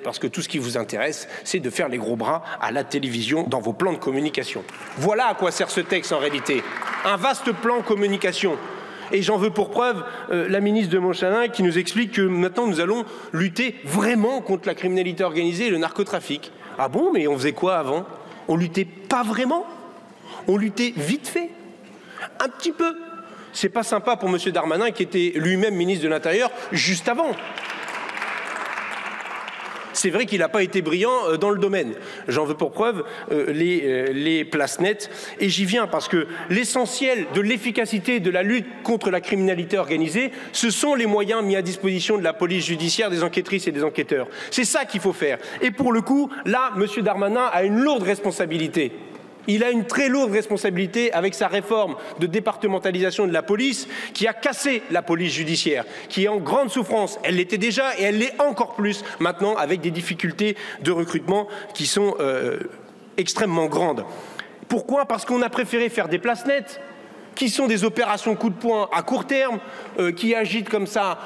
parce que tout ce qui vous intéresse, c'est de faire les gros bras à la télévision dans vos plans de communication. Voilà à quoi sert ce texte en réalité. Un vaste plan communication. Et j'en veux pour preuve la ministre de Montchalin qui nous explique que maintenant nous allons lutter vraiment contre la criminalité organisée et le narcotrafic. Ah bon, mais on faisait quoi avant? On luttait pas vraiment? On luttait vite fait? Un petit peu. C'est pas sympa pour M. Darmanin qui était lui-même ministre de l'Intérieur juste avant. C'est vrai qu'il n'a pas été brillant dans le domaine. J'en veux pour preuve les places nettes. Et j'y viens parce que l'essentiel de l'efficacité de la lutte contre la criminalité organisée, ce sont les moyens mis à disposition de la police judiciaire, des enquêtrices et des enquêteurs. C'est ça qu'il faut faire. Et pour le coup, là, M. Darmanin a une lourde responsabilité. Il a une très lourde responsabilité avec sa réforme de départementalisation de la police qui a cassé la police judiciaire, qui est en grande souffrance. Elle l'était déjà et elle l'est encore plus maintenant avec des difficultés de recrutement qui sont extrêmement grandes. Pourquoi? Parce qu'on a préféré faire des places nettes, qui sont des opérations coup de poing à court terme, qui agitent comme ça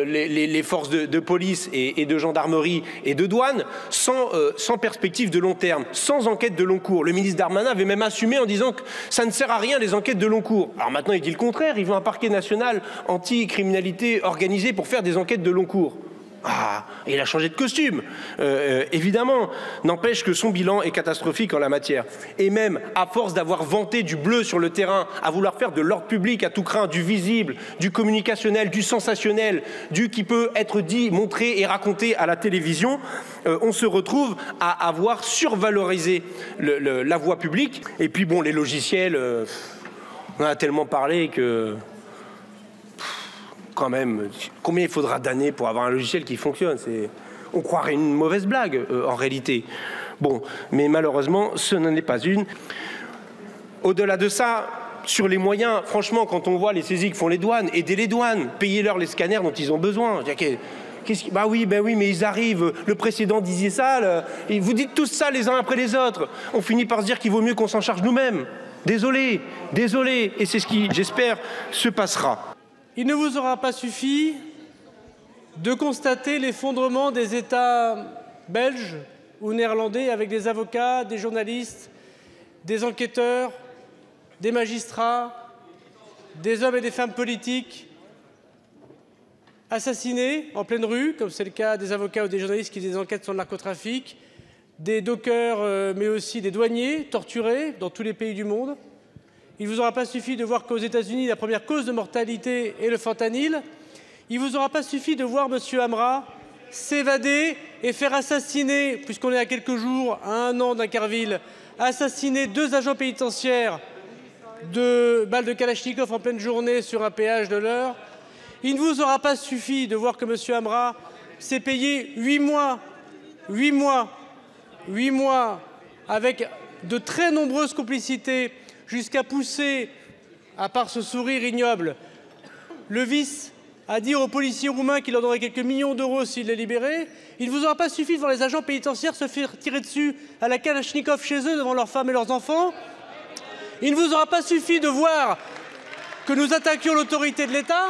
les forces de police et de gendarmerie et de douane, sans perspective de long terme, sans enquête de long cours. Le ministre Darmanin avait même assumé en disant que ça ne sert à rien les enquêtes de long cours. Alors maintenant il dit le contraire, il veut un parquet national anti-criminalité organisé pour faire des enquêtes de long cours. Ah, il a changé de costume, évidemment. N'empêche que son bilan est catastrophique en la matière. Et même, à force d'avoir vanté du bleu sur le terrain, à vouloir faire de l'ordre public à tout crin, du visible, du communicationnel, du sensationnel, du qui peut être dit, montré et raconté à la télévision, on se retrouve à avoir survalorisé la voie publique. Et puis bon, les logiciels, on en a tellement parlé que... Quand même, combien il faudra d'années pour avoir un logiciel qui fonctionne? On croirait une mauvaise blague en réalité. Bon, mais malheureusement, ce n'en est pas une. Au-delà de ça, sur les moyens, franchement, quand on voit les saisies que font les douanes, aidez les douanes, payez-leur les scanners dont ils ont besoin. Bah oui, mais ils arrivent. Le précédent disait ça. Et vous dites tous ça les uns après les autres. On finit par se dire qu'il vaut mieux qu'on s'en charge nous-mêmes. Désolé. Et c'est ce qui, j'espère, se passera. Il ne vous aura pas suffi de constater l'effondrement des États belges ou néerlandais avec des avocats, des journalistes, des enquêteurs, des magistrats, des hommes et des femmes politiques assassinés en pleine rue, comme c'est le cas des avocats ou des journalistes qui font des enquêtes sur le narcotrafic, des dockers mais aussi des douaniers torturés dans tous les pays du monde. Il ne vous aura pas suffi de voir qu'aux États-Unis, la première cause de mortalité est le fentanyl. Il ne vous aura pas suffi de voir M. Amra s'évader et faire assassiner, puisqu'on est à quelques jours, à 1 an d'Incarville, assassiner 2 agents pénitentiaires de balles de Kalachnikov en pleine journée sur un péage de l'heure. Il ne vous aura pas suffi de voir que M. Amra s'est payé 8 mois avec de très nombreuses complicités jusqu'à pousser, à part ce sourire ignoble, le vice à dire aux policiers roumains qu'il leur donnerait quelques millions d'euros s'il les libérait. Il ne vous aura pas suffi de voir les agents pénitentiaires se faire tirer dessus à la Kalachnikov chez eux devant leurs femmes et leurs enfants. Il ne vous aura pas suffi de voir que nous attaquions l'autorité de l'État.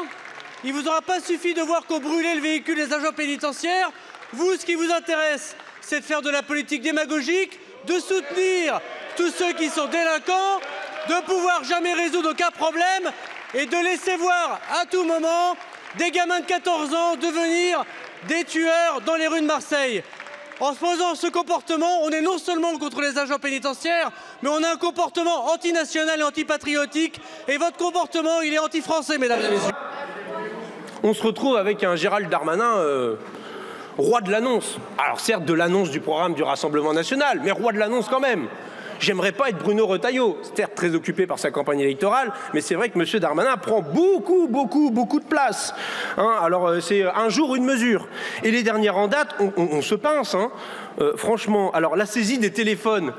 Il ne vous aura pas suffi de voir qu'on brûlait le véhicule des agents pénitentiaires. Vous, ce qui vous intéresse, c'est de faire de la politique démagogique, de soutenir tous ceux qui sont délinquants, de pouvoir jamais résoudre aucun problème et de laisser voir à tout moment des gamins de 14 ans devenir des tueurs dans les rues de Marseille. En se posant ce comportement, on est non seulement contre les agents pénitentiaires, mais on a un comportement antinational et antipatriotique. Et votre comportement, il est anti-français, mesdames et messieurs. On se retrouve avec un Gérald Darmanin roi de l'annonce. Alors certes de l'annonce du programme du Rassemblement national, mais roi de l'annonce quand même. J'aimerais pas être Bruno Retailleau, certes très occupé par sa campagne électorale, mais c'est vrai que M. Darmanin prend beaucoup de place. Alors c'est un jour une mesure. Et les dernières en date, on se pince. Franchement, alors la saisie des téléphones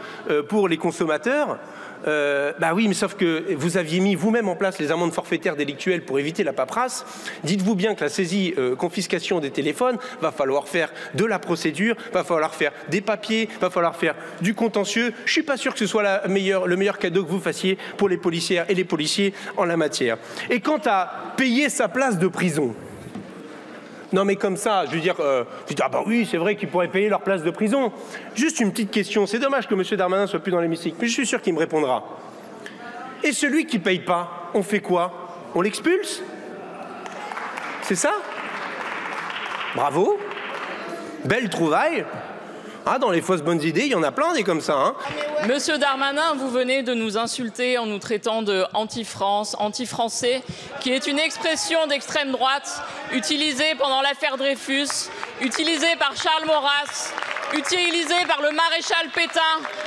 pour les consommateurs, bah oui, mais sauf que vous aviez mis vous-même en place les amendes forfaitaires délictuelles pour éviter la paperasse. Dites-vous bien que la saisie, confiscation des téléphones, va falloir faire de la procédure, va falloir faire des papiers, va falloir faire du contentieux. Je suis pas sûr que ce soit le meilleur cadeau que vous fassiez pour les policières et les policiers en la matière. Et quant à payer sa place de prison, Non mais comme ça, je veux dire, ah bah oui, c'est vrai qu'ils pourraient payer leur place de prison. Juste une petite question, c'est dommage que M. Darmanin soit plus dans l'hémicycle, mais je suis sûr qu'il me répondra. Et celui qui ne paye pas, on fait quoi? On l'expulse? C'est ça? Bravo, belle trouvaille. Ah, dans les fausses bonnes idées, il y en a plein des comme ça. Hein. Monsieur Darmanin, vous venez de nous insulter en nous traitant de anti-France, anti-français, qui est une expression d'extrême droite utilisée pendant l'affaire Dreyfus, utilisée par Charles Maurras, utilisée par le maréchal Pétain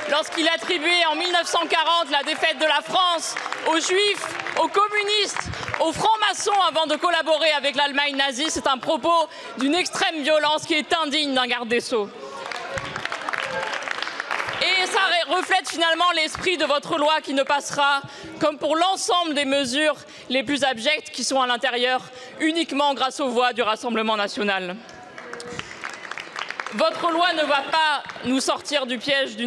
lorsqu'il attribuait en 1940 la défaite de la France aux Juifs, aux communistes, aux francs-maçons avant de collaborer avec l'Allemagne nazie. C'est un propos d'une extrême violence qui est indigne d'un garde des Sceaux. Et ça reflète finalement l'esprit de votre loi qui ne passera, comme pour l'ensemble des mesures les plus abjectes qui sont à l'intérieur, uniquement grâce aux voix du Rassemblement national. Votre loi ne va pas nous sortir du piège du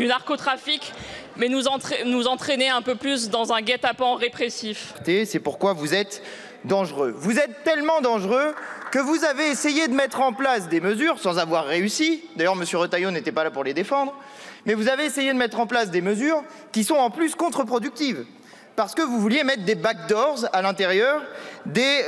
narcotrafic, mais nous entraîner un peu plus dans un guet-apens répressif. C'est pourquoi vous êtes dangereux. Vous êtes tellement dangereux que vous avez essayé de mettre en place des mesures sans avoir réussi. D'ailleurs, M. Retailleau n'était pas là pour les défendre. Mais vous avez essayé de mettre en place des mesures qui sont en plus contre-productives. Parce que vous vouliez mettre des backdoors à l'intérieur des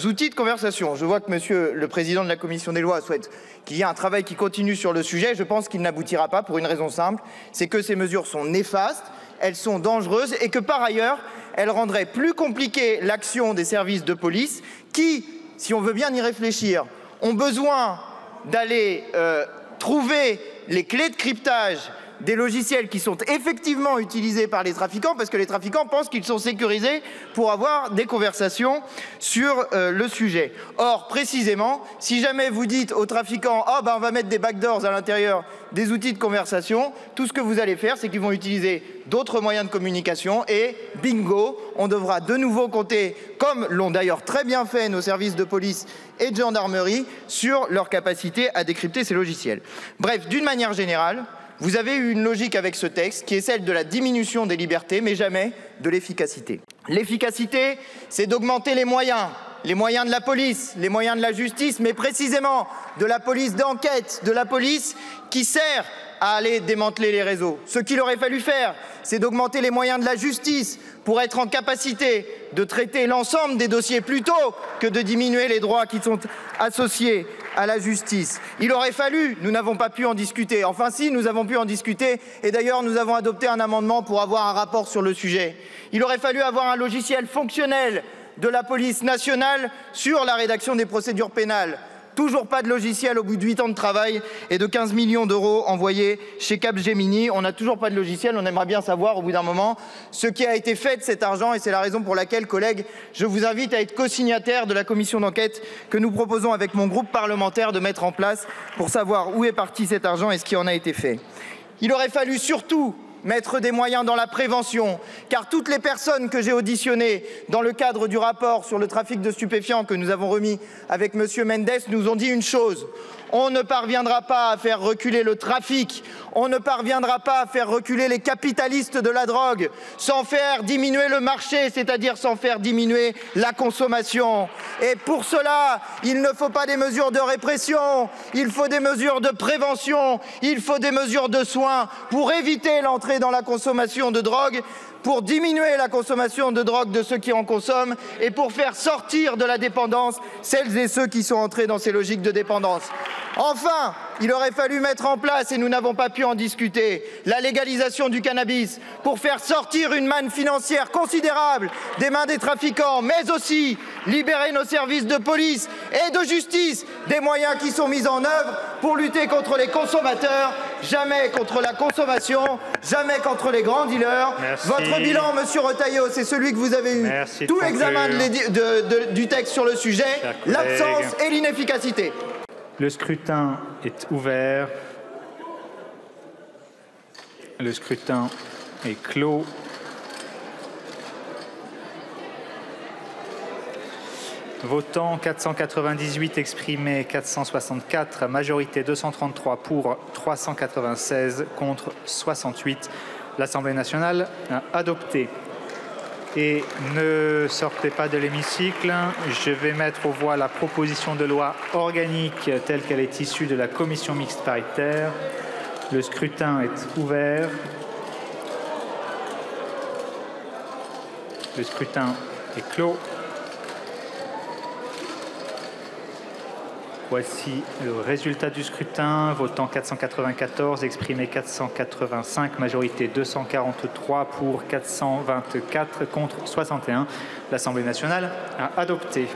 outils de conversation. Je vois que Monsieur le Président de la Commission des lois souhaite qu'il y ait un travail qui continue sur le sujet. Je pense qu'il n'aboutira pas pour une raison simple, c'est que ces mesures sont néfastes, elles sont dangereuses et que par ailleurs, elles rendraient plus compliquée l'action des services de police qui, si on veut bien y réfléchir, ont besoin d'aller trouver les clés de cryptage des logiciels qui sont effectivement utilisés par les trafiquants, parce que les trafiquants pensent qu'ils sont sécurisés pour avoir des conversations sur le sujet. Or, précisément, si jamais vous dites aux trafiquants « Ah ben on va mettre des backdoors à l'intérieur des outils de conversation », tout ce que vous allez faire, c'est qu'ils vont utiliser d'autres moyens de communication et bingo, on devra de nouveau compter, comme l'ont d'ailleurs très bien fait nos services de police et de gendarmerie, sur leur capacité à décrypter ces logiciels. Bref, d'une manière générale, vous avez eu une logique avec ce texte qui est celle de la diminution des libertés, mais jamais de l'efficacité. L'efficacité, c'est d'augmenter les moyens de la police, les moyens de la justice, mais précisément de la police d'enquête, de la police qui sert à aller démanteler les réseaux. Ce qu'il aurait fallu faire, c'est d'augmenter les moyens de la justice pour être en capacité de traiter l'ensemble des dossiers plutôt que de diminuer les droits qui sont associés à la justice. Il aurait fallu, nous n'avons pas pu en discuter, enfin si, nous avons pu en discuter, et d'ailleurs nous avons adopté un amendement pour avoir un rapport sur le sujet. Il aurait fallu avoir un logiciel fonctionnel de la police nationale sur la rédaction des procédures pénales. Toujours pas de logiciel au bout de 8 ans de travail et de 15 millions d'euros envoyés chez Capgemini. On n'a toujours pas de logiciel, on aimerait bien savoir au bout d'un moment ce qui a été fait de cet argent et c'est la raison pour laquelle, collègues, je vous invite à être co-signataire de la commission d'enquête que nous proposons avec mon groupe parlementaire de mettre en place pour savoir où est parti cet argent et ce qui en a été fait. Il aurait fallu surtout mettre des moyens dans la prévention, car toutes les personnes que j'ai auditionnées dans le cadre du rapport sur le trafic de stupéfiants que nous avons remis avec M. Mendes nous ont dit une chose. On ne parviendra pas à faire reculer le trafic, on ne parviendra pas à faire reculer les capitalistes de la drogue sans faire diminuer le marché, c'est-à-dire sans faire diminuer la consommation. Et pour cela, il ne faut pas des mesures de répression, il faut des mesures de prévention, il faut des mesures de soins pour éviter l'entrée dans la consommation de drogue, pour diminuer la consommation de drogue de ceux qui en consomment et pour faire sortir de la dépendance celles et ceux qui sont entrés dans ces logiques de dépendance. Enfin, il aurait fallu mettre en place, et nous n'avons pas pu en discuter, la légalisation du cannabis pour faire sortir une manne financière considérable des mains des trafiquants, mais aussi libérer nos services de police et de justice des moyens qui sont mis en œuvre pour lutter contre les consommateurs, jamais contre la consommation, jamais contre les grands dealers. Merci. Votre bilan, Monsieur Retailleau, c'est celui que vous avez eu. Merci tout l'examen du texte sur le sujet, l'absence et l'inefficacité. Le scrutin est ouvert. Le scrutin est clos. Votants 498, exprimés 464, majorité 233 pour, 396 contre 68. L'Assemblée nationale a adopté. Et ne sortez pas de l'hémicycle. Je vais mettre aux voix la proposition de loi organique telle qu'elle est issue de la commission mixte paritaire. Le scrutin est ouvert. Le scrutin est clos. Voici le résultat du scrutin. Votant 494, exprimé 485, majorité 243 pour 424 contre 61. L'Assemblée nationale a adopté.